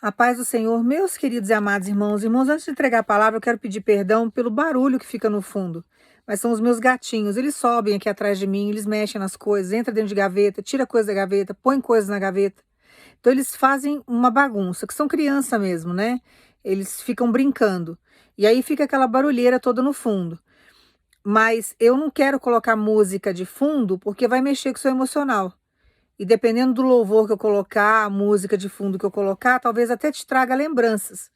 A paz do Senhor, meus queridos e amados irmãos. Irmãos, antes de entregar a palavra, eu quero pedir perdão pelo barulho que fica no fundo. Mas são os meus gatinhos, eles sobem aqui atrás de mim, eles mexem nas coisas, entra dentro de gaveta, tira coisa da gaveta, põe coisas na gaveta. Então eles fazem uma bagunça, que são criança mesmo, né? Eles ficam brincando. E aí fica aquela barulheira toda no fundo. Mas eu não quero colocar música de fundo porque vai mexer com o seu emocional. E dependendo do louvor que eu colocar, a música de fundo que eu colocar, talvez até te traga lembranças.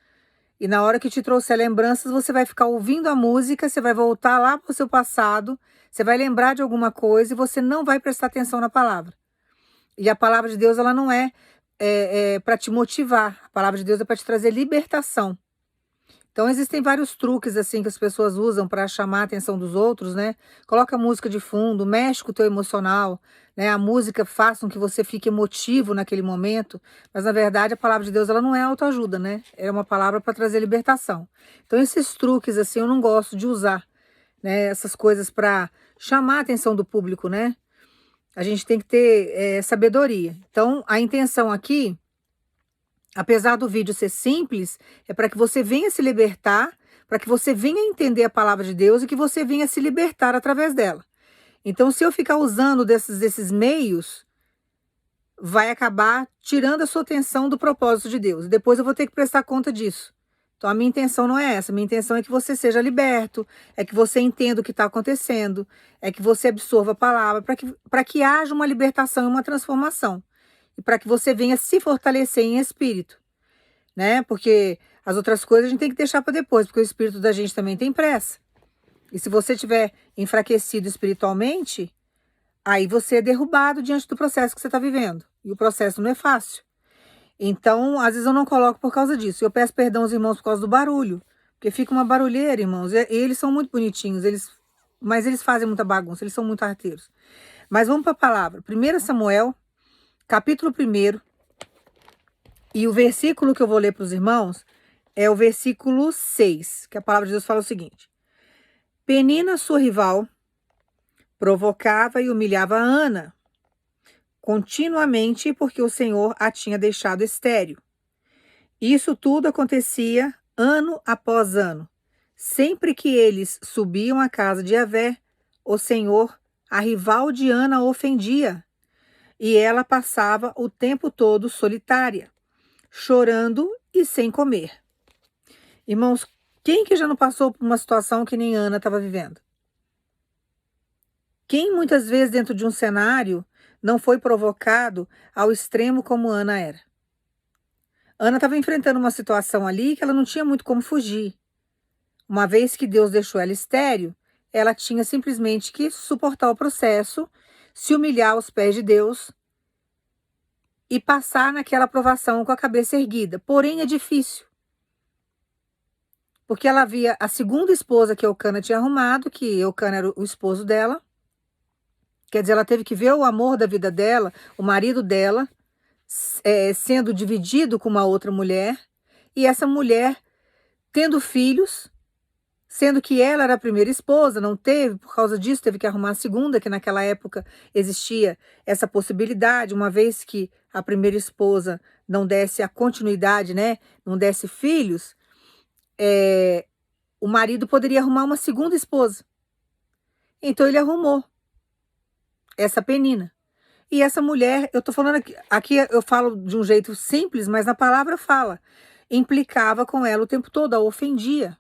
E na hora que te trouxer lembranças, você vai ficar ouvindo a música, você vai voltar lá para o seu passado, você vai lembrar de alguma coisa e você não vai prestar atenção na palavra. E a palavra de Deus, ela não é para te motivar. A palavra de Deus é para te trazer libertação. Então existem vários truques assim que as pessoas usam para chamar a atenção dos outros, né? Coloca música de fundo, mexe com o teu emocional, né? A música faz com que você fique emotivo naquele momento, mas na verdade a palavra de Deus ela não é autoajuda, né? É uma palavra para trazer libertação. Então esses truques assim eu não gosto de usar, né? Essas coisas para chamar a atenção do público, né? A gente tem que ter sabedoria. Então a intenção aqui, apesar do vídeo ser simples, é para que você venha se libertar, para que você venha entender a palavra de Deus e que você venha se libertar através dela. Então, se eu ficar usando desses meios, vai acabar tirando a sua atenção do propósito de Deus. Depois eu vou ter que prestar conta disso. Então, a minha intenção não é essa. A minha intenção é que você seja liberto, é que você entenda o que está acontecendo, é que você absorva a palavra, para que haja uma libertação e uma transformação. E para que você venha se fortalecer em espírito, né? Porque as outras coisas a gente tem que deixar para depois, porque o espírito da gente também tem pressa. E se você estiver enfraquecido espiritualmente, aí você é derrubado diante do processo que você está vivendo. E o processo não é fácil. Então, às vezes eu não coloco por causa disso. Eu peço perdão aos irmãos por causa do barulho. Porque fica uma barulheira, irmãos. E eles são muito bonitinhos, mas eles fazem muita bagunça, eles são muito arteiros. Mas vamos para a palavra. 1 Samuel, capítulo 1, e o versículo que eu vou ler para os irmãos é o versículo 6, que a palavra de Deus fala o seguinte: Penina, sua rival, provocava e humilhava a Ana continuamente porque o Senhor a tinha deixado estéril. Isso tudo acontecia ano após ano. Sempre que eles subiam à casa de Yahvé, o Senhor, a rival de Ana, ofendia, e ela passava o tempo todo solitária, chorando e sem comer. Irmãos, quem que já não passou por uma situação que nem Ana estava vivendo? Quem muitas vezes dentro de um cenário não foi provocado ao extremo como Ana era? Ana estava enfrentando uma situação ali que ela não tinha muito como fugir. Uma vez que Deus deixou ela estéril, ela tinha simplesmente que suportar o processo, se humilhar aos pés de Deus e passar naquela aprovação com a cabeça erguida. Porém, é difícil. Porque ela via a segunda esposa que Eucana tinha arrumado, que Eucana era o esposo dela. Quer dizer, ela teve que ver o amor da vida dela, o marido dela, sendo dividido com uma outra mulher, e essa mulher tendo filhos, sendo que ela era a primeira esposa, não teve, por causa disso, teve que arrumar a segunda, que naquela época existia essa possibilidade, uma vez que a primeira esposa não desse a continuidade, né, não desse filhos, o marido poderia arrumar uma segunda esposa. Então ele arrumou essa Penina. E essa mulher, eu tô falando aqui eu falo de um jeito simples, mas na palavra fala, implicava com ela o tempo todo, a ofendia.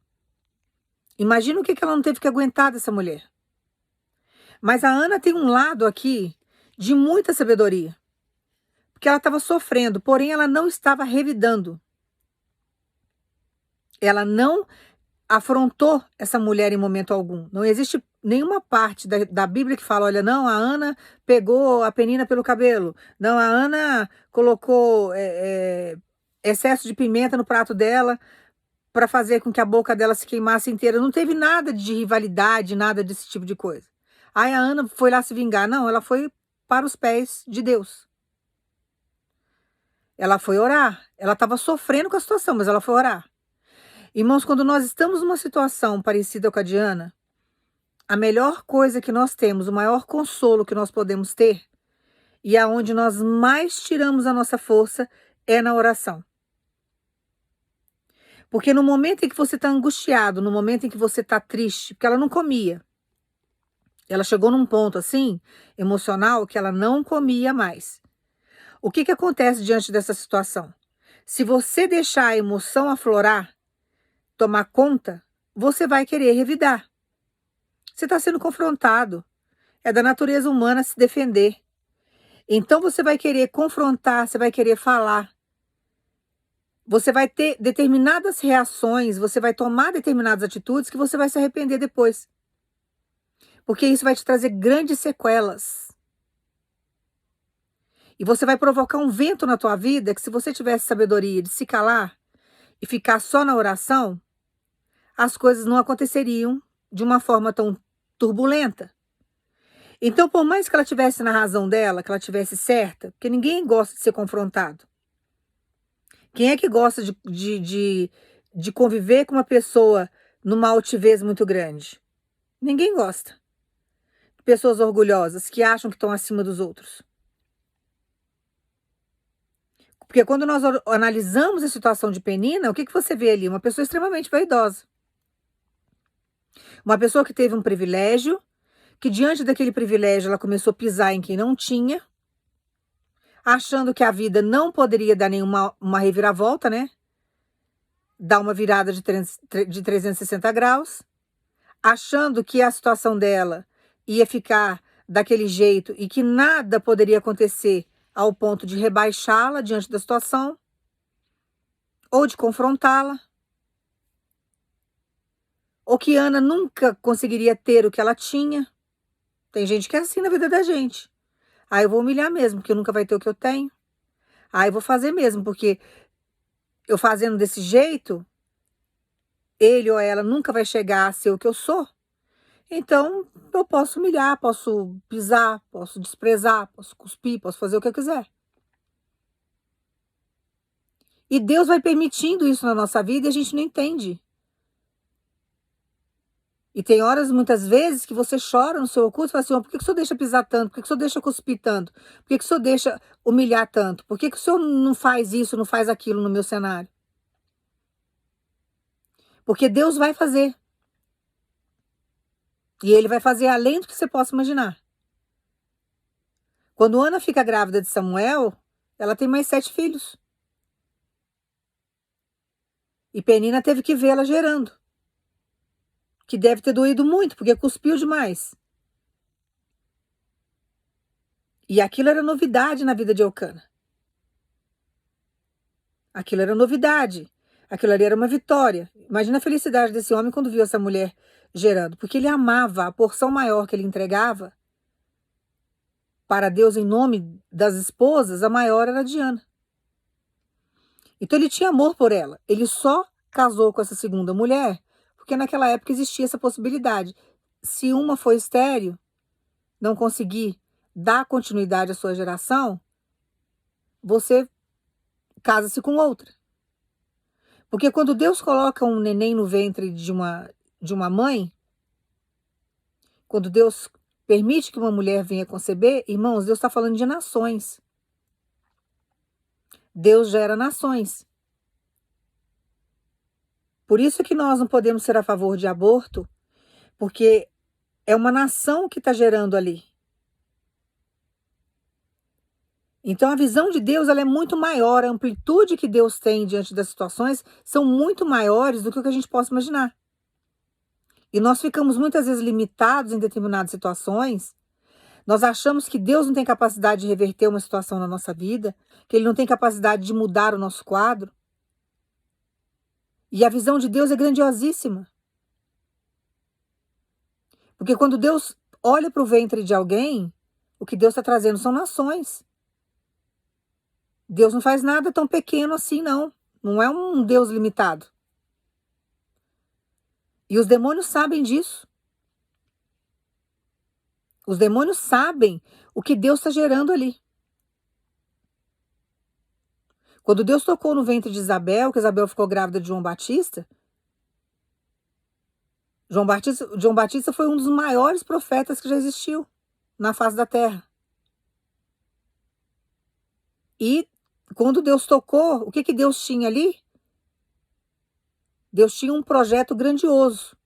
Imagina o que ela não teve que aguentar dessa mulher. Mas a Ana tem um lado aqui de muita sabedoria, porque ela estava sofrendo, porém ela não estava revidando. Ela não afrontou essa mulher em momento algum. Não existe nenhuma parte da Bíblia que fala, olha, não, a Ana pegou a Penina pelo cabelo. Não, a Ana colocou excesso de pimenta no prato dela para fazer com que a boca dela se queimasse inteira. Não teve nada de rivalidade, nada desse tipo de coisa. Aí a Ana foi lá se vingar. Não, ela foi para os pés de Deus. Ela foi orar. Ela estava sofrendo com a situação, mas ela foi orar. Irmãos, quando nós estamos numa situação parecida com a de Ana, a melhor coisa que nós temos, o maior consolo que nós podemos ter, e aonde nós mais tiramos a nossa força, é na oração. Porque no momento em que você está angustiado, no momento em que você está triste, porque ela não comia. Ela chegou num ponto assim, emocional, que ela não comia mais. O que que acontece diante dessa situação? Se você deixar a emoção aflorar, tomar conta, você vai querer revidar. Você está sendo confrontado. É da natureza humana se defender. Então você vai querer confrontar, você vai querer falar. Você vai ter determinadas reações, você vai tomar determinadas atitudes que você vai se arrepender depois. Porque isso vai te trazer grandes sequelas. E você vai provocar um vento na tua vida que, se você tivesse sabedoria de se calar e ficar só na oração, as coisas não aconteceriam de uma forma tão turbulenta. Então, por mais que ela tivesse na razão dela, que ela tivesse certa, porque ninguém gosta de ser confrontado. Quem é que gosta de conviver com uma pessoa numa altivez muito grande? Ninguém gosta. Pessoas orgulhosas que acham que estão acima dos outros. Porque quando nós analisamos a situação de Penina, o que que você vê ali? Uma pessoa extremamente vaidosa. Uma pessoa que teve um privilégio, que diante daquele privilégio ela começou a pisar em quem não tinha, achando que a vida não poderia dar nenhuma uma reviravolta, né? Dar uma virada de 360 graus, achando que a situação dela ia ficar daquele jeito e que nada poderia acontecer ao ponto de rebaixá-la diante da situação ou de confrontá-la, ou que Ana nunca conseguiria ter o que ela tinha. Tem gente que é assim na vida da gente. Ah, eu vou humilhar mesmo, porque nunca vai ter o que eu tenho. Ah, eu vou fazer mesmo, porque eu fazendo desse jeito, ele ou ela nunca vai chegar a ser o que eu sou. Então, eu posso humilhar, posso pisar, posso desprezar, posso cuspir, posso fazer o que eu quiser. E Deus vai permitindo isso na nossa vida e a gente não entende. E tem horas, muitas vezes, que você chora no seu oculto e fala assim: "Ó, por que que o senhor deixa pisar tanto? Por que que o senhor deixa cuspir tanto? Por que que o senhor deixa humilhar tanto? Por que que o senhor não faz isso, não faz aquilo no meu cenário?" Porque Deus vai fazer. E Ele vai fazer além do que você possa imaginar. Quando Ana fica grávida de Samuel, ela tem mais 7 filhos. E Penina teve que vê-la gerando. Que deve ter doído muito, porque cuspiu demais. E aquilo era novidade na vida de Eucana. Aquilo era novidade. Aquilo ali era uma vitória. Imagina a felicidade desse homem quando viu essa mulher gerando, porque ele amava. A porção maior que ele entregava para Deus em nome das esposas, a maior era a de Ana. Então ele tinha amor por ela. Ele só casou com essa segunda mulher porque naquela época existia essa possibilidade. Se uma for estéril, não conseguir dar continuidade à sua geração, você casa-se com outra. Porque quando Deus coloca um neném no ventre de uma mãe, quando Deus permite que uma mulher venha conceber, irmãos, Deus está falando de nações. Deus gera nações. Por isso que nós não podemos ser a favor de aborto, porque é uma nação que está gerando ali. Então a visão de Deus, ela é muito maior, a amplitude que Deus tem diante das situações são muito maiores do que o que a gente possa imaginar. E nós ficamos muitas vezes limitados em determinadas situações. Nós achamos que Deus não tem capacidade de reverter uma situação na nossa vida, que Ele não tem capacidade de mudar o nosso quadro. E a visão de Deus é grandiosíssima. Porque quando Deus olha para o ventre de alguém, o que Deus está trazendo são nações. Deus não faz nada tão pequeno assim, não. Não é um Deus limitado. E os demônios sabem disso. Os demônios sabem o que Deus está gerando ali. Quando Deus tocou no ventre de Isabel, que Isabel ficou grávida de João Batista foi um dos maiores profetas que já existiu na face da terra. E quando Deus tocou, o que que Deus tinha ali? Deus tinha um projeto grandioso.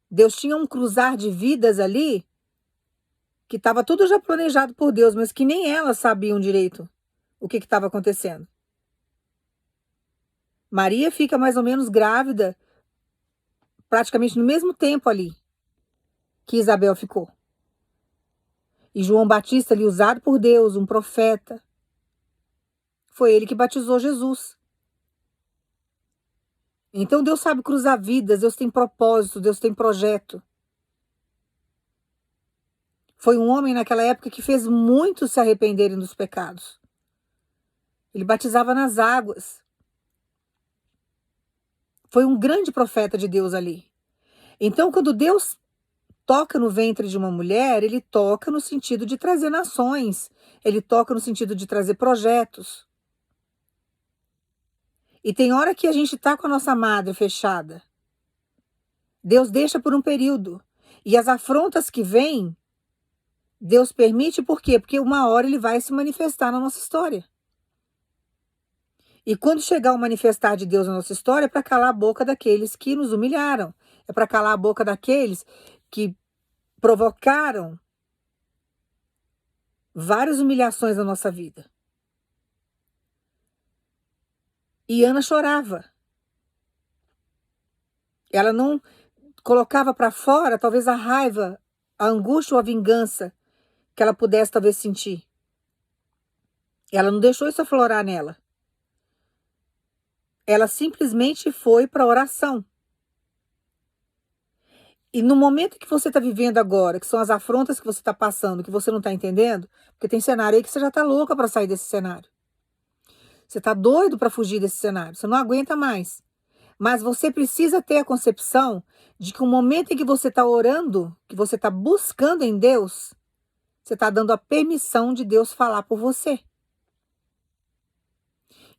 Deus tinha um cruzar de vidas ali que estava tudo já planejado por Deus, mas que nem elas sabiam direito o que estava acontecendo. Maria fica mais ou menos grávida, praticamente no mesmo tempo ali que Isabel ficou. E João Batista, ali usado por Deus, um profeta, foi ele que batizou Jesus. Então Deus sabe cruzar vidas, Deus tem propósito, Deus tem projeto. Foi um homem naquela época que fez muitos se arrependerem dos pecados. Ele batizava nas águas. Foi um grande profeta de Deus ali. Então, quando Deus toca no ventre de uma mulher, ele toca no sentido de trazer nações, ele toca no sentido de trazer projetos. E tem hora que a gente está com a nossa madre fechada. Deus deixa por um período. E as afrontas que vêm, Deus permite por quê? Porque uma hora ele vai se manifestar na nossa história. E quando chegar o manifestar de Deus na nossa história, é para calar a boca daqueles que nos humilharam. É para calar a boca daqueles que provocaram várias humilhações na nossa vida. E Ana chorava. Ela não colocava para fora, talvez, a raiva, a angústia ou a vingança que ela pudesse talvez sentir. Ela não deixou isso aflorar nela. Ela simplesmente foi para a oração. E no momento que você está vivendo agora, que são as afrontas que você está passando, que você não está entendendo, porque tem cenário aí que você já está louca para sair desse cenário. Você está doido para fugir desse cenário, você não aguenta mais. Mas você precisa ter a concepção de que o momento em que você está orando, que você está buscando em Deus, você está dando a permissão de Deus falar por você.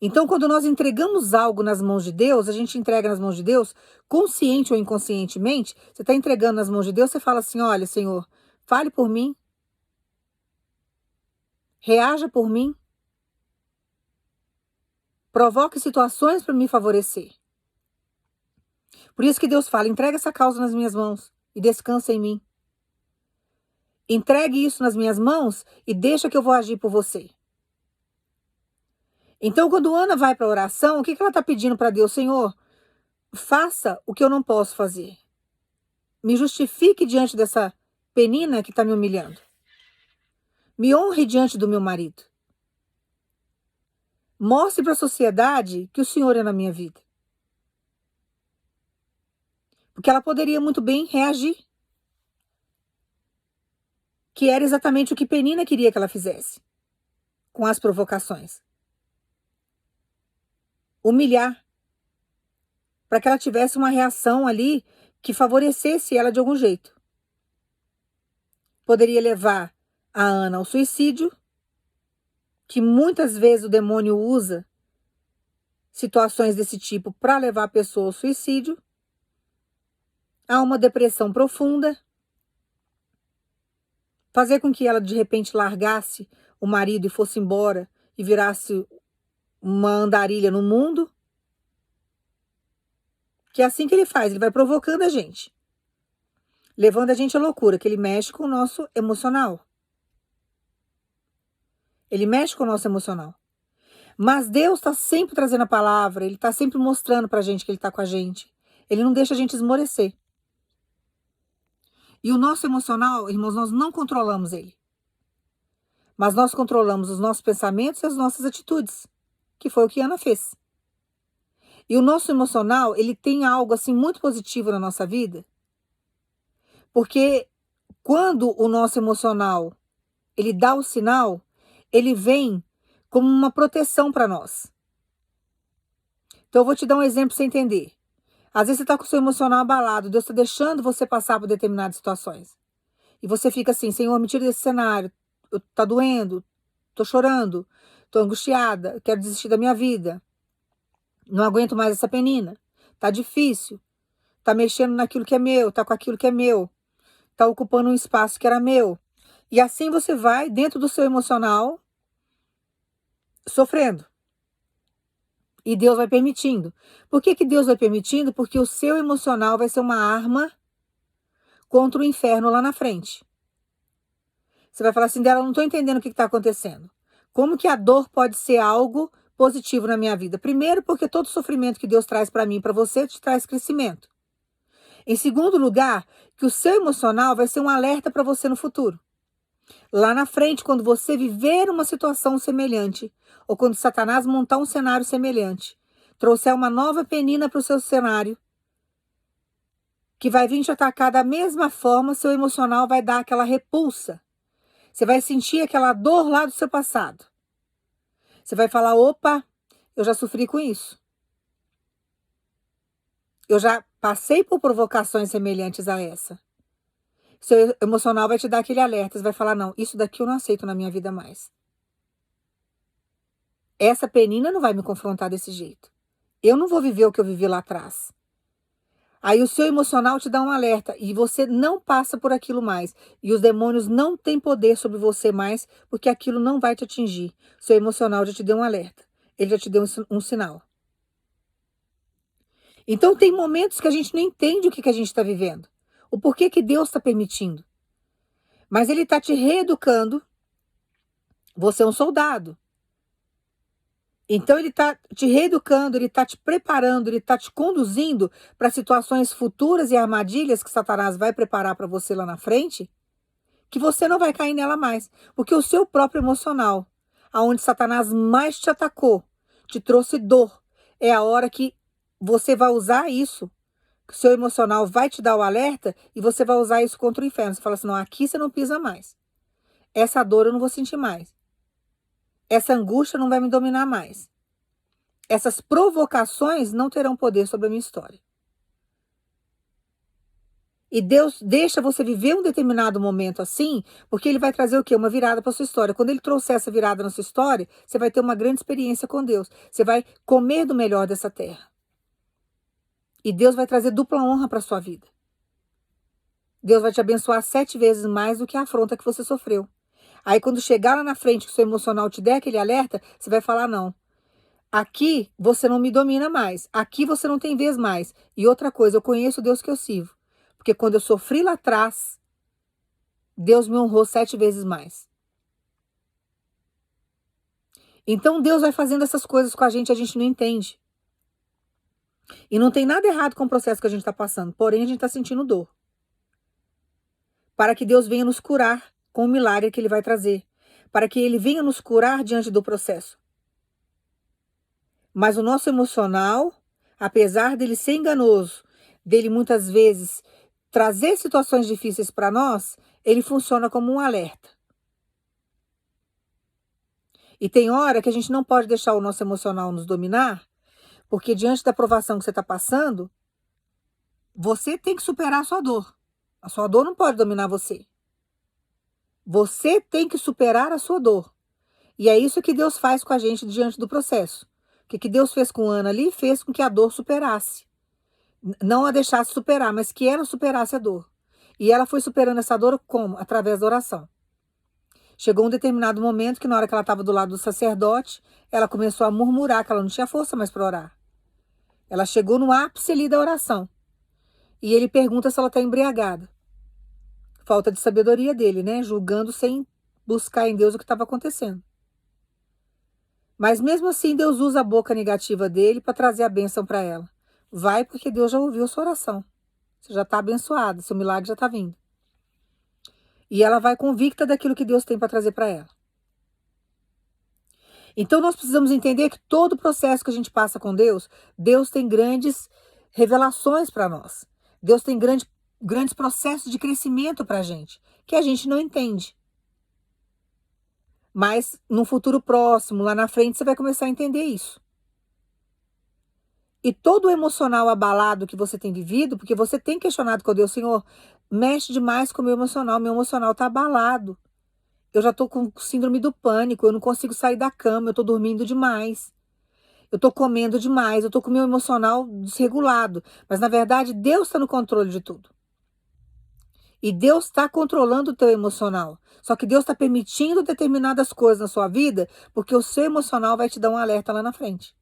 Então, quando nós entregamos algo nas mãos de Deus, a gente entrega nas mãos de Deus, consciente ou inconscientemente, você está entregando nas mãos de Deus, você fala assim: olha, Senhor, fale por mim, reaja por mim, provoque situações para me favorecer. Por isso que Deus fala: entrega essa causa nas minhas mãos e descansa em mim. Entregue isso nas minhas mãos e deixa que eu vou agir por você. Então, quando Ana vai para a oração, o que ela está pedindo para Deus? Senhor, faça o que eu não posso fazer. Me justifique diante dessa penina que está me humilhando. Me honre diante do meu marido. Mostre para a sociedade que o Senhor é na minha vida. Porque ela poderia muito bem reagir. Que era exatamente o que Penina queria que ela fizesse. Com as provocações. Humilhar. Para que ela tivesse uma reação ali que favorecesse ela de algum jeito. Poderia levar a Ana ao suicídio, que muitas vezes o demônio usa situações desse tipo para levar a pessoa ao suicídio, a uma depressão profunda, fazer com que ela de repente largasse o marido e fosse embora e virasse uma andarilha no mundo, que é assim que ele faz, ele vai provocando a gente, levando a gente à loucura, que ele mexe com o nosso emocional. Ele mexe com o nosso emocional. Mas Deus está sempre trazendo a palavra, ele está sempre mostrando para a gente que ele está com a gente. Ele não deixa a gente esmorecer. E o nosso emocional, irmãos, nós não controlamos ele. Mas nós controlamos os nossos pensamentos e as nossas atitudes, que foi o que Ana fez. E o nosso emocional, ele tem algo assim muito positivo na nossa vida, porque quando o nosso emocional, ele dá o sinal, ele vem como uma proteção para nós. Então eu vou te dar um exemplo para você entender. Às vezes você está com o seu emocional abalado, Deus está deixando você passar por determinadas situações. E você fica assim: Senhor, me tira desse cenário, tá doendo, tô chorando, tô angustiada, quero desistir da minha vida. Não aguento mais essa penina. Tá difícil. Tá mexendo naquilo que é meu, tá com aquilo que é meu. Tá ocupando um espaço que era meu. E assim você vai, dentro do seu emocional, sofrendo. E Deus vai permitindo. Por que que Deus vai permitindo? Porque o seu emocional vai ser uma arma contra o inferno lá na frente. Você vai falar assim, dela, eu não estou entendendo o que está acontecendo. Como que a dor pode ser algo positivo na minha vida? Primeiro, porque todo sofrimento que Deus traz para mim e para você te traz crescimento. Em segundo lugar, que o seu emocional vai ser um alerta para você no futuro. Lá na frente, quando você viver uma situação semelhante, ou quando Satanás montar um cenário semelhante, trouxer uma nova penina para o seu cenário, que vai vir te atacar da mesma forma, seu emocional vai dar aquela repulsa. Você vai sentir aquela dor lá do seu passado. Você vai falar, opa, eu já sofri com isso. Eu já passei por provocações semelhantes a essa. Seu emocional vai te dar aquele alerta. Você vai falar, não, isso daqui eu não aceito na minha vida mais. Essa penina não vai me confrontar desse jeito. Eu não vou viver o que eu vivi lá atrás. Aí o seu emocional te dá um alerta e você não passa por aquilo mais. E os demônios não têm poder sobre você mais, porque aquilo não vai te atingir. Seu emocional já te deu um alerta. Ele já te deu um sinal. Então tem momentos que a gente não entende o que a gente está vivendo. O porquê que Deus está permitindo. Mas Ele está te reeducando. Você é um soldado. Então ele está te reeducando, ele está te preparando, ele está te conduzindo para situações futuras e armadilhas que Satanás vai preparar para você lá na frente, que você não vai cair nela mais. Porque o seu próprio emocional, aonde Satanás mais te atacou, te trouxe dor, é a hora que você vai usar isso, que o seu emocional vai te dar o alerta e você vai usar isso contra o inferno. Você fala assim, não, aqui você não pisa mais. Essa dor eu não vou sentir mais. Essa angústia não vai me dominar mais. Essas provocações não terão poder sobre a minha história. E Deus deixa você viver um determinado momento assim, porque Ele vai trazer o quê? Uma virada para sua história. Quando Ele trouxer essa virada na sua história, você vai ter uma grande experiência com Deus. Você vai comer do melhor dessa terra. E Deus vai trazer dupla honra para sua vida. Deus vai te abençoar 7 vezes mais do que a afronta que você sofreu. Aí quando chegar lá na frente que o seu emocional te der aquele alerta, você vai falar, não, aqui você não me domina mais, aqui você não tem vez mais. E outra coisa, eu conheço o Deus que eu sirvo. Porque quando eu sofri lá atrás, Deus me honrou 7 vezes mais. Então Deus vai fazendo essas coisas com a gente não entende. E não tem nada errado com o processo que a gente está passando, porém a gente está sentindo dor. Para que Deus venha nos curar com o milagre que Ele vai trazer. Para que Ele venha nos curar diante do processo. Mas o nosso emocional, apesar dele ser enganoso, dele muitas vezes trazer situações difíceis para nós, ele funciona como um alerta. E tem hora que a gente não pode deixar o nosso emocional nos dominar, porque diante da provação que você está passando, você tem que superar a sua dor. A sua dor não pode dominar você. Você tem que superar a sua dor. E é isso que Deus faz com a gente diante do processo. O que Deus fez com Ana ali, fez com que a dor superasse. Não a deixasse superar, mas que ela superasse a dor. E ela foi superando essa dor como? Através da oração. Chegou um determinado momento que na hora que ela estava do lado do sacerdote, ela começou a murmurar que ela não tinha força mais para orar. Ela chegou no ápice ali da oração. E ele pergunta se ela está embriagada. Falta de sabedoria dele, né? Julgando sem buscar em Deus o que estava acontecendo. Mas mesmo assim, Deus usa a boca negativa dele para trazer a bênção para ela. Vai porque Deus já ouviu a sua oração. Você já está abençoada, seu milagre já está vindo. E ela vai convicta daquilo que Deus tem para trazer para ela. Então nós precisamos entender que todo o processo que a gente passa com Deus, Deus tem grandes revelações para nós. Deus tem grandes processos de crescimento para a gente, que a gente não entende. Mas no futuro próximo, lá na frente, você vai começar a entender isso. E todo o emocional abalado que você tem vivido, porque você tem questionado com Deus, Senhor, mexe demais com o meu emocional está abalado. Eu já estou com síndrome do pânico, eu não consigo sair da cama, eu estou dormindo demais. Eu estou comendo demais, eu estou com o meu emocional desregulado. Mas na verdade, Deus está no controle de tudo. E Deus está controlando o teu emocional. Só que Deus está permitindo determinadas coisas na sua vida, porque o seu emocional vai te dar um alerta lá na frente.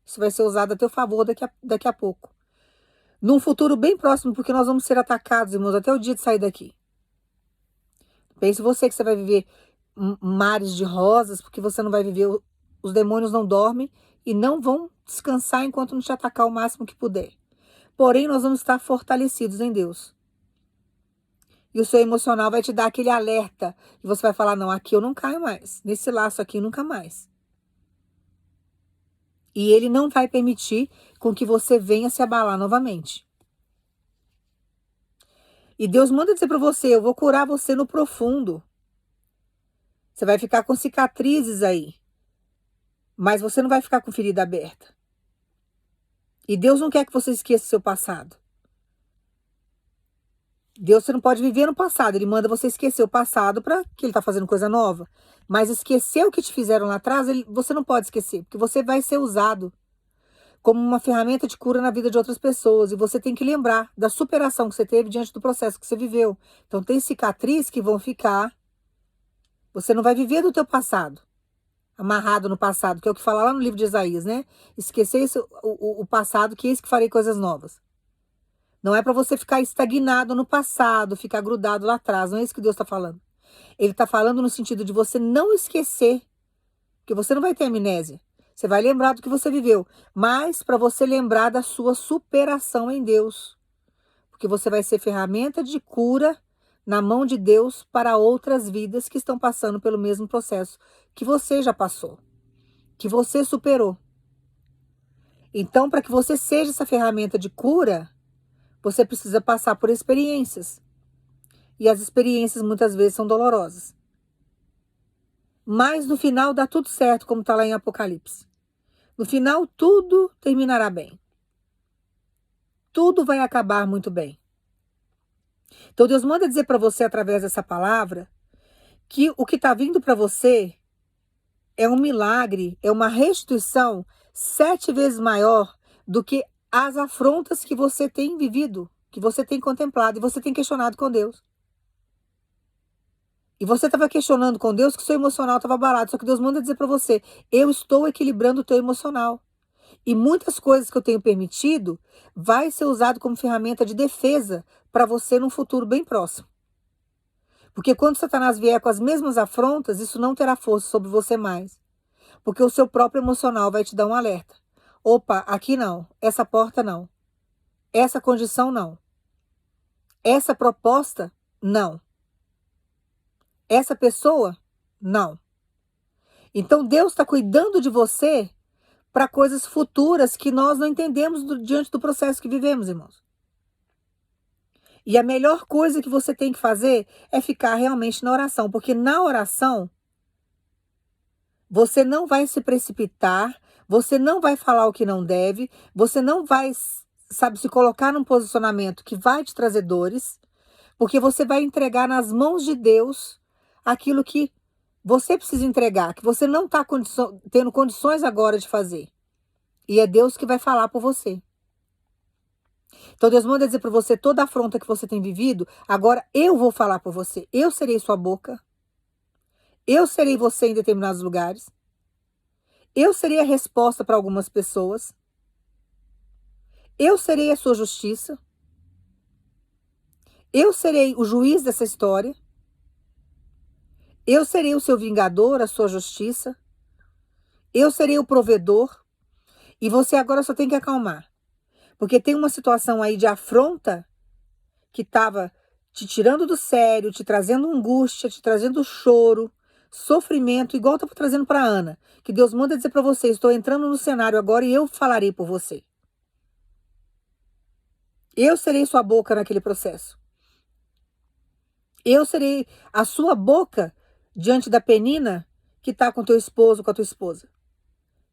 Isso vai ser usado a teu favor daqui a pouco. Num futuro bem próximo, porque nós vamos ser atacados, irmãos, até o dia de sair daqui. Pense você que você vai viver mares de rosas, porque você não vai viver, os demônios não dormem e não vão descansar enquanto não te atacar o máximo que puder. Porém, nós vamos estar fortalecidos em Deus. E o seu emocional vai te dar aquele alerta. E você vai falar, não, aqui eu não caio mais. Nesse laço aqui, nunca mais. E ele não vai permitir com que você venha se abalar novamente. E Deus manda dizer para você, eu vou curar você no profundo. Você vai ficar com cicatrizes aí. Mas você não vai ficar com ferida aberta. E Deus não quer que você esqueça o seu passado. Deus, você não pode viver no passado. Ele manda você esquecer o passado para que ele está fazendo coisa nova. Mas esquecer o que te fizeram lá atrás, você não pode esquecer. Porque você vai ser usado como uma ferramenta de cura na vida de outras pessoas. E você tem que lembrar da superação que você teve diante do processo que você viveu. Então tem cicatrizes que vão ficar. Você não vai viver do teu passado. Amarrado no passado, que é o que fala lá no livro de Isaías, né? Esquecer o passado, que eis que farei coisas novas. Não é para você ficar estagnado no passado, ficar grudado lá atrás. Não é isso que Deus está falando. Ele está falando no sentido de você não esquecer, porque você não vai ter amnésia. Você vai lembrar do que você viveu, mas para você lembrar da sua superação em Deus. Porque você vai ser ferramenta de cura na mão de Deus para outras vidas que estão passando pelo mesmo processo que você já passou, que você superou. Então, para que você seja essa ferramenta de cura, você precisa passar por experiências. E as experiências muitas vezes são dolorosas. Mas no final dá tudo certo, como está lá em Apocalipse. No final tudo terminará bem. Tudo vai acabar muito bem. Então Deus manda dizer para você através dessa palavra que o que está vindo para você é um milagre, é uma restituição 7 vezes maior do que as afrontas que você tem vivido, que você tem contemplado e você tem questionado com Deus. E você estava questionando com Deus que seu emocional estava abalado, só que Deus manda dizer para você, eu estou equilibrando o teu emocional. E muitas coisas que eu tenho permitido vai ser usado como ferramenta de defesa para você num futuro bem próximo. Porque quando Satanás vier com as mesmas afrontas, isso não terá força sobre você mais. Porque o seu próprio emocional vai te dar um alerta. Opa, aqui não, essa porta não, essa condição não, essa proposta não, essa pessoa não. Então Deus está cuidando de você para coisas futuras que nós não entendemos diante do processo que vivemos, irmãos. E a melhor coisa que você tem que fazer é ficar realmente na oração, porque na oração você não vai se precipitar, você não vai falar o que não deve, você não vai, sabe, se colocar num posicionamento que vai te trazer dores, porque você vai entregar nas mãos de Deus aquilo que você precisa entregar, que você não está tendo condições agora de fazer. E é Deus que vai falar por você. Então Deus manda dizer para você toda a afronta que você tem vivido, agora eu vou falar por você. Eu serei sua boca. Eu serei você em determinados lugares. Eu serei a resposta para algumas pessoas. Eu serei a sua justiça. Eu serei o juiz dessa história. Eu serei o seu vingador, a sua justiça. Eu serei o provedor. E você agora só tem que acalmar. Porque tem uma situação aí de afronta que estava te tirando do sério, te trazendo angústia, te trazendo choro, sofrimento, igual eu estava trazendo para Ana. Que Deus manda dizer para você, estou entrando no cenário agora e eu falarei por você. Eu serei sua boca naquele processo. Eu serei a sua boca diante da Penina que está com teu esposo, com a tua esposa.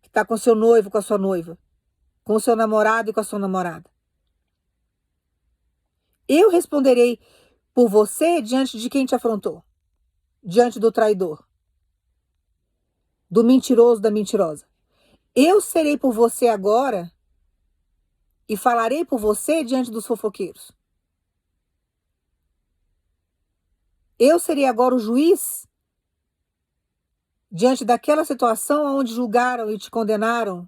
Que está com seu noivo, com a sua noiva. Com o seu namorado e com a sua namorada. Eu responderei por você diante de quem te afrontou. Diante do traidor. Do mentiroso, da mentirosa. Eu serei por você agora e falarei por você diante dos fofoqueiros. Eu serei agora o juiz diante daquela situação onde julgaram e te condenaram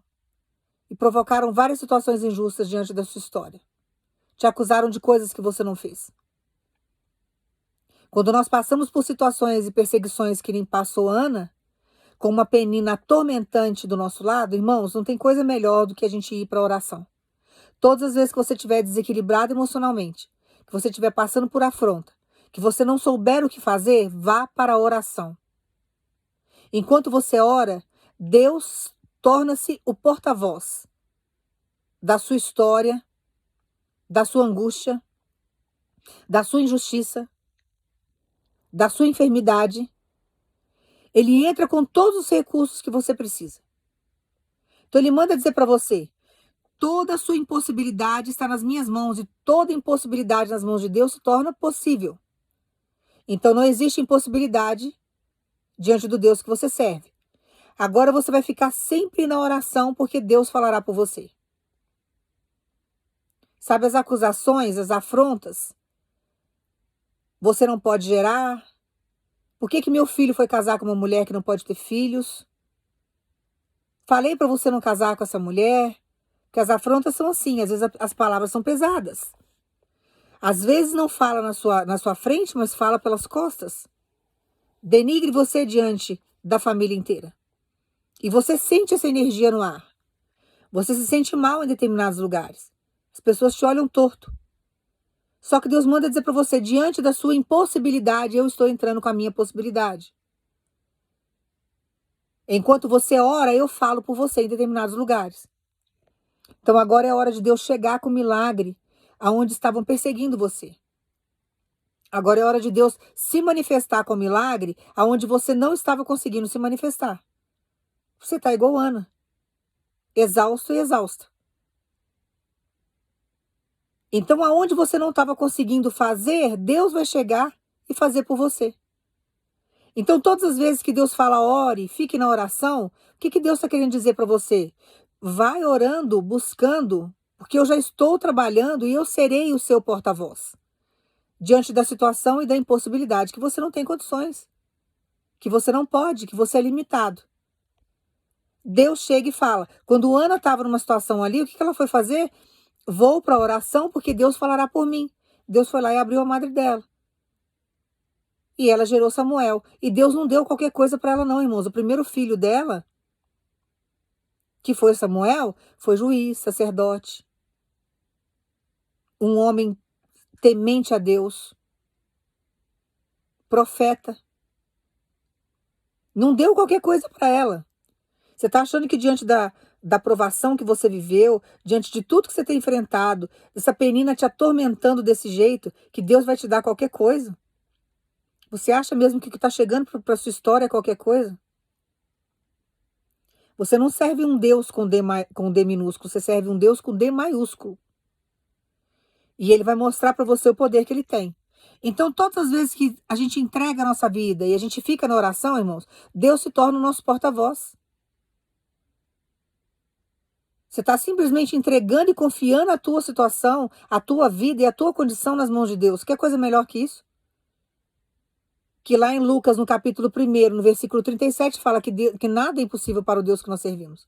e provocaram várias situações injustas diante da sua história. Te acusaram de coisas que você não fez. Quando nós passamos por situações e perseguições que nem passou Ana, com uma penina atormentante do nosso lado, irmãos, não tem coisa melhor do que a gente ir para a oração. Todas as vezes que você estiver desequilibrado emocionalmente, que você estiver passando por afronta, que você não souber o que fazer, vá para a oração. Enquanto você ora, Deus torna-se o porta-voz da sua história, da sua angústia, da sua injustiça, da sua enfermidade. Ele entra com todos os recursos que você precisa. Então ele manda dizer para você: toda a sua impossibilidade está nas minhas mãos e toda impossibilidade nas mãos de Deus se torna possível. Então não existe impossibilidade diante do Deus que você serve. Agora você vai ficar sempre na oração porque Deus falará por você. Sabe as acusações, as afrontas? Você não pode gerar. Por que meu filho foi casar com uma mulher que não pode ter filhos? Falei para você não casar com essa mulher. Porque as afrontas são assim, às vezes as palavras são pesadas. Às vezes não fala na sua frente, mas fala pelas costas. Denigre você diante da família inteira. E você sente essa energia no ar. Você se sente mal em determinados lugares. As pessoas te olham torto. Só que Deus manda dizer para você: diante da sua impossibilidade, eu estou entrando com a minha possibilidade. Enquanto você ora, eu falo por você em determinados lugares. Então agora é a hora de Deus chegar com o milagre aonde estavam perseguindo você. Agora é a hora de Deus se manifestar com o milagre aonde você não estava conseguindo se manifestar. Você está igual Ana, exausto e exausta. Então aonde você não estava conseguindo fazer, Deus vai chegar e fazer por você. Então todas as vezes que Deus fala ore, fique na oração, o que Deus está querendo dizer para você? Vai orando, buscando, porque eu já estou trabalhando e eu serei o seu porta-voz. Diante da situação e da impossibilidade, que você não tem condições, que você não pode, que você é limitado. Deus chega e fala. Quando Ana estava numa situação ali, o que ela foi fazer? Vou para a oração porque Deus falará por mim. Deus foi lá e abriu a madre dela. E ela gerou Samuel. E Deus não deu qualquer coisa para ela não, irmãos. O primeiro filho dela, que foi Samuel, foi juiz, sacerdote. Um homem temente a Deus. Profeta. Não deu qualquer coisa para ela. Você está achando que diante da provação que você viveu, diante de tudo que você tem enfrentado, essa penina te atormentando desse jeito, que Deus vai te dar qualquer coisa? Você acha mesmo que o que está chegando para a sua história é qualquer coisa? Você não serve um Deus com D minúsculo, você serve um Deus com D maiúsculo. E ele vai mostrar para você o poder que ele tem. Então, todas as vezes que a gente entrega a nossa vida e a gente fica na oração, irmãos, Deus se torna o nosso porta-voz. Você está simplesmente entregando e confiando a tua situação, a tua vida e a tua condição nas mãos de Deus. Quer coisa melhor que isso? Que lá em Lucas, no capítulo 1, no versículo 37, fala que nada é impossível para o Deus que nós servimos.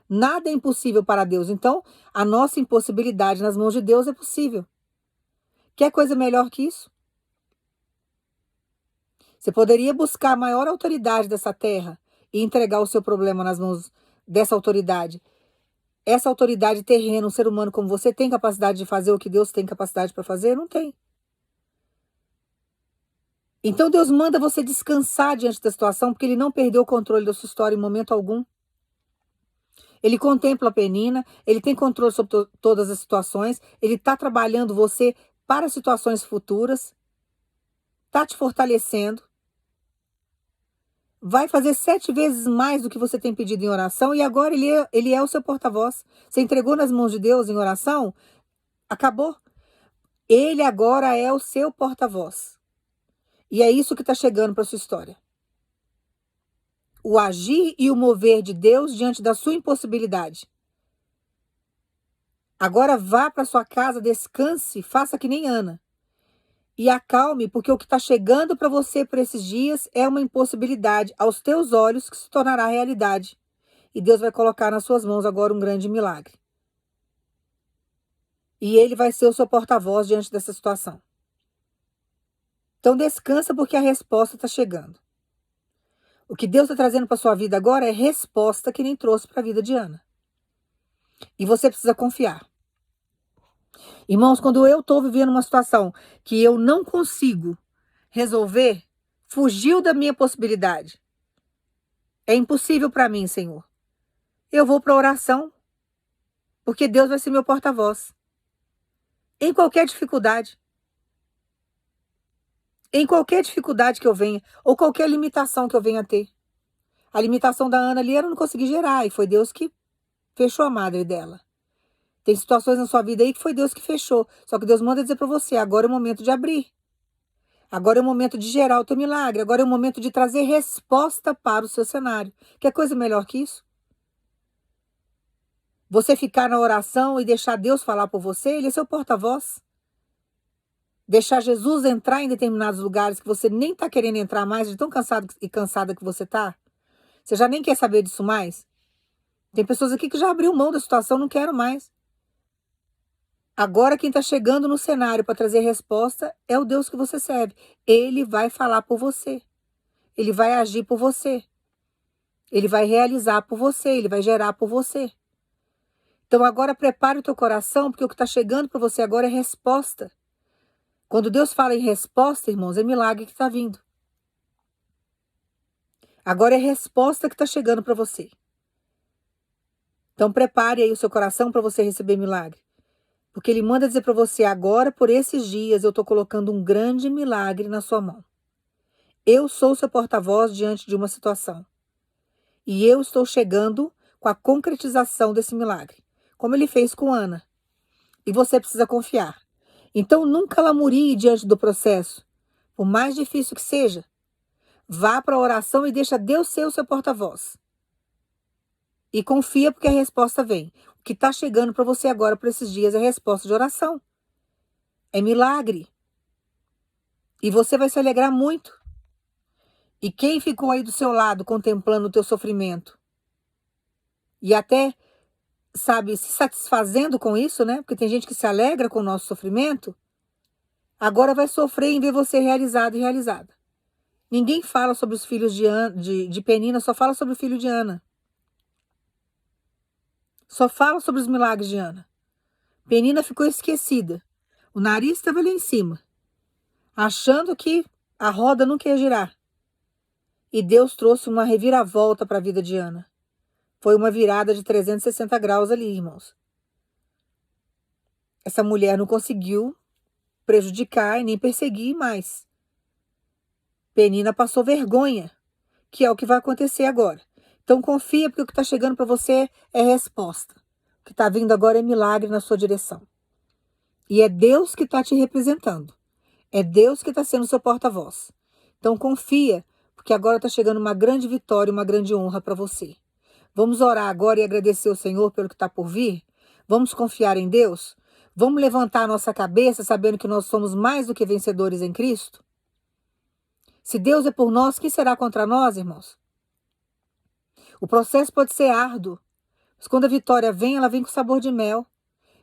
Nada é impossível para Deus. Então, a nossa impossibilidade nas mãos de Deus é possível. Quer coisa melhor que isso? Você poderia buscar a maior autoridade dessa terra e entregar o seu problema nas mãos dessa autoridade. Essa autoridade terrena, um ser humano como você, tem capacidade de fazer o que Deus tem capacidade para fazer? Não tem. Então Deus manda você descansar diante da situação, porque ele não perdeu o controle da sua história em momento algum. Ele contempla a penina, ele tem controle sobre todas as situações, ele está trabalhando você para situações futuras, está te fortalecendo, vai fazer 7 vezes mais do que você tem pedido em oração, e agora ele é o seu porta-voz. Você entregou nas mãos de Deus em oração, acabou. Ele agora é o seu porta-voz. E é isso que está chegando para a sua história. O agir e o mover de Deus diante da sua impossibilidade. Agora vá para sua casa, descanse, faça que nem Ana. E acalme, porque o que está chegando para você por esses dias é uma impossibilidade aos teus olhos que se tornará realidade. e Deus vai colocar nas suas mãos agora um grande milagre. E Ele vai ser o seu porta-voz diante dessa situação. Então descansa porque a resposta está chegando. O que Deus está trazendo para sua vida agora é resposta que nem trouxe para a vida de Ana. E você precisa confiar. Irmãos, quando eu estou vivendo uma situação que eu não consigo resolver, fugiu da minha possibilidade. É impossível para mim, Senhor. Eu vou para a oração, porque Deus vai ser meu porta-voz. Em qualquer dificuldade. Em qualquer dificuldade que eu venha, ou qualquer limitação que eu venha a ter. A limitação da Ana ali era não conseguir gerar, e foi Deus que fechou a madre dela. Tem situações na sua vida aí que foi Deus que fechou. Só que Deus manda dizer para você, agora é o momento de abrir. Agora é o momento de gerar o teu milagre. Agora é o momento de trazer resposta para o seu cenário. Quer coisa melhor que isso? Você ficar na oração e deixar Deus falar por você, Ele é seu porta-voz. Deixar Jesus entrar em determinados lugares que você nem está querendo entrar mais, de tão cansado e cansada que você está. Você já nem quer saber disso mais. Tem pessoas aqui que já abriu mão da situação, não quero mais. Agora quem está chegando no cenário para trazer resposta é o Deus que você serve. Ele vai falar por você. Ele vai agir por você. Ele vai realizar por você. Ele vai gerar por você. Então agora prepare o teu coração, porque o que está chegando para você agora é resposta. Quando Deus fala em resposta, irmãos, é milagre que está vindo. Agora é resposta que está chegando para você. Então prepare aí o seu coração para você receber milagre. Porque Ele manda dizer para você, agora, por esses dias, eu estou colocando um grande milagre na sua mão. Eu sou o seu porta-voz diante de uma situação. E eu estou chegando com a concretização desse milagre. Como Ele fez com Ana. E você precisa confiar. Então nunca lamurie diante do processo. Por mais difícil que seja. Vá para a oração e deixa Deus ser o seu porta-voz. E confia porque a resposta vem. O que está chegando para você agora, por esses dias, é resposta de oração. É milagre. E você vai se alegrar muito. E quem ficou aí do seu lado contemplando o teu sofrimento? E até, sabe, se satisfazendo com isso, né? Porque tem gente que se alegra com o nosso sofrimento. Agora vai sofrer em ver você realizado e realizada. Ninguém fala sobre os filhos de Penina, só fala sobre o filho de Ana. Só fala sobre os milagres de Ana. Penina ficou esquecida. O nariz estava ali em cima, achando que a roda não ia girar. E Deus trouxe uma reviravolta para a vida de Ana. Foi uma virada de 360 graus ali, irmãos. Essa mulher não conseguiu prejudicar e nem perseguir mais. Penina passou vergonha, que é o que vai acontecer agora. Então confia, porque o que está chegando para você é resposta. O que está vindo agora é milagre na sua direção. E é Deus que está te representando. É Deus que está sendo seu porta-voz. Então confia, porque agora está chegando uma grande vitória, uma grande honra para você. Vamos orar agora e agradecer ao Senhor pelo que está por vir? Vamos confiar em Deus? Vamos levantar a nossa cabeça sabendo que nós somos mais do que vencedores em Cristo? Se Deus é por nós, quem será contra nós, irmãos? O processo pode ser árduo, mas quando a vitória vem, ela vem com sabor de mel.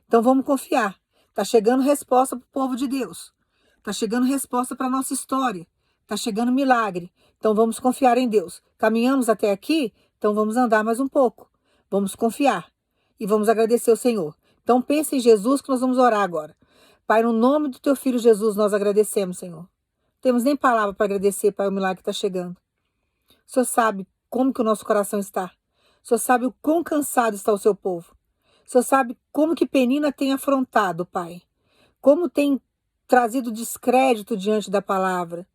Então vamos confiar. Está chegando resposta para o povo de Deus. Está chegando resposta para a nossa história. Está chegando milagre. Então vamos confiar em Deus. Caminhamos até aqui, então vamos andar mais um pouco. Vamos confiar e vamos agradecer ao Senhor. Então pense em Jesus que nós vamos orar agora. Pai, no nome do teu filho Jesus, nós agradecemos, Senhor. Não temos nem palavra para agradecer, Pai, o milagre que está chegando. O Senhor sabe como que o nosso coração está. O Senhor sabe o quão cansado está o seu povo. O Senhor sabe como que Penina tem afrontado, Pai. Como tem trazido descrédito diante da palavra.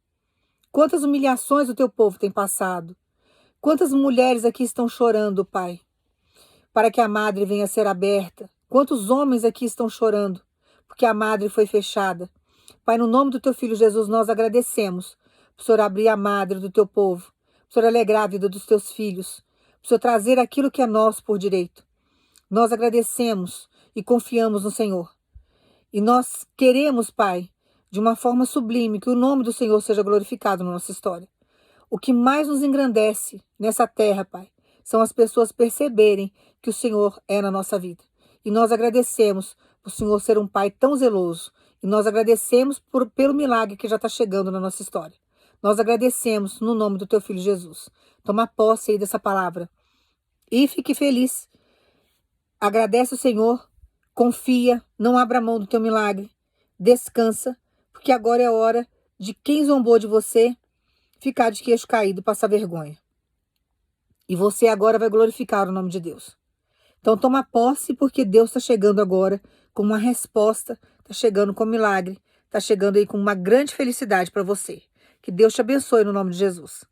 Quantas humilhações o teu povo tem passado. Quantas mulheres aqui estão chorando, Pai, para que a madre venha a ser aberta. Quantos homens aqui estão chorando, porque a madre foi fechada. Pai, no nome do teu filho Jesus, nós agradecemos por Senhor abrir a madre do teu povo, por Senhor alegrar a vida dos teus filhos, por Senhor trazer aquilo que é nosso por direito. Nós agradecemos e confiamos no Senhor. E nós queremos, Pai, de uma forma sublime, que o nome do Senhor seja glorificado na nossa história. O que mais nos engrandece nessa terra, Pai, são as pessoas perceberem que o Senhor é na nossa vida. E nós agradecemos por o Senhor ser um Pai tão zeloso. E nós agradecemos pelo milagre que já está chegando na nossa história. Nós agradecemos no nome do teu Filho Jesus. Toma posse aí dessa palavra. E fique feliz. Agradece o Senhor. Confia. Não abra mão do teu milagre. Descansa. Porque agora é hora de quem zombou de você ficar de queixo caído, passar vergonha. E você agora vai glorificar o nome de Deus. Então toma posse, porque Deus está chegando agora com uma resposta, está chegando com um milagre, está chegando aí com uma grande felicidade para você. Que Deus te abençoe no nome de Jesus.